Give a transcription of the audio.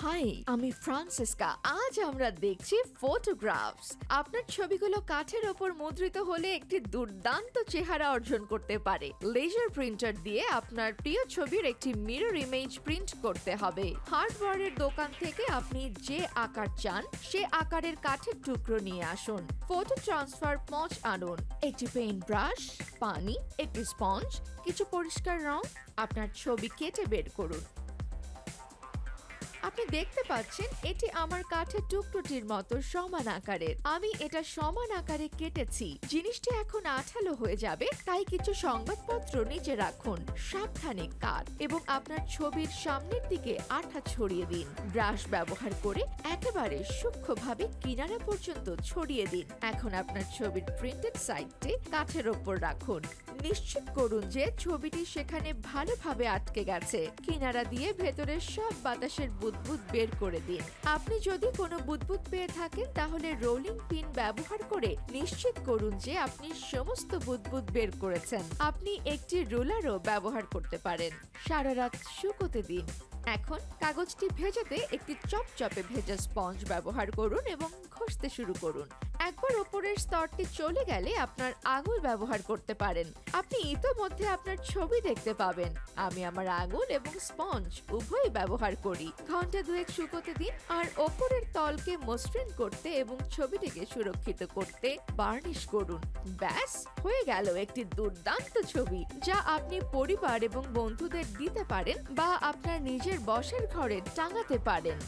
High, আমি Francisca. আজ আমরা দেখছি ফটোগ্রাফস। আপনার ছবিগুলো কাঠের ওপর মুদ্রিত হলে একটি দুর্দান্ত চেহারা অর্জন করতে পারে। লেজার প্রিন্টার দিয়ে আপনার প্রিয় ছবির একটি মিরর ইমেজ প্রিন্ট করতে হবে। হার্ডওয়্যারের দোকান থেকে আপনি যে আকার চান সে আকারের কাঠের টুকরো নিয়ে আসুন। ফটো ট্রান্সফার পঞ্চ আনুন, একটি পেইন্ট ব্রাশ, পানি, একটি স্পঞ্জ, কিছু পরিষ্কার রং। আপনার ছবি কেটে বের করুন। আপনি দেখতে পাচ্ছেন এটি আমার কাঠের টুকরোটির মতো সমান আকারের। আমি এটা সমান আকারে কেটেছি। জিনিসটি এখন আঠালো হয়ে যাবে, তাই কিছু সংবাদপত্র নিচে রাখুন। সাবধানে কাট এবং আপনার ছবির সামনের দিকে আঠা ছড়িয়ে দিন। ব্রাশ ব্যবহার করে একেবারে সূক্ষ্মভাবে কিনারা পর্যন্ত ছড়িয়ে দিন। এখন আপনার ছবির প্রিন্টেড সাইডটি কাঠের ওপর রাখুন। নিশ্চিত করুন যে ছবিটি সেখানে ভালোভাবে আটকে গেছে। কিনারা দিয়ে ভেতরের সব বাতাসের বুদবুদ বের করে দিন। আপনি যদি কোনো বুদবুদ পেয়ে থাকেন তাহলে রোলিং পিন ব্যবহার করে নিশ্চিত করুন যে আপনি সমস্ত বুদবুদ বের করেছেন। আপনি একটি রোলারও ব্যবহার করতে পারেন। সারা রাত শুকোতে দিন। এখন কাগজটি ভেজাতে একটি চপচপে ভেজা স্পঞ্জ ব্যবহার করুন এবং ঘষতে শুরু করুন। একবার ওপরের স্তরটি চলে গেলে আপনার আঙুল ব্যবহার করতে পারেন। আপনি ইতোমধ্যে আপনার ছবি দেখতে পাবেন। আমি আমার আঙুল এবং স্পঞ্জ উভয়ই ব্যবহার করি। ঘন্টা দুয়েক শুকোতে দিন আর ওপরের তলকে মসৃণ করতে এবং ছবিটিকে সুরক্ষিত করতে বার্নিশ করুন। ব্যাস, হয়ে গেল একটি দুর্দান্ত ছবি যা আপনি পরিবার এবং বন্ধুদের দিতে পারেন বা আপনার নিজের বসের ঘরে টাঙাতে পারেন।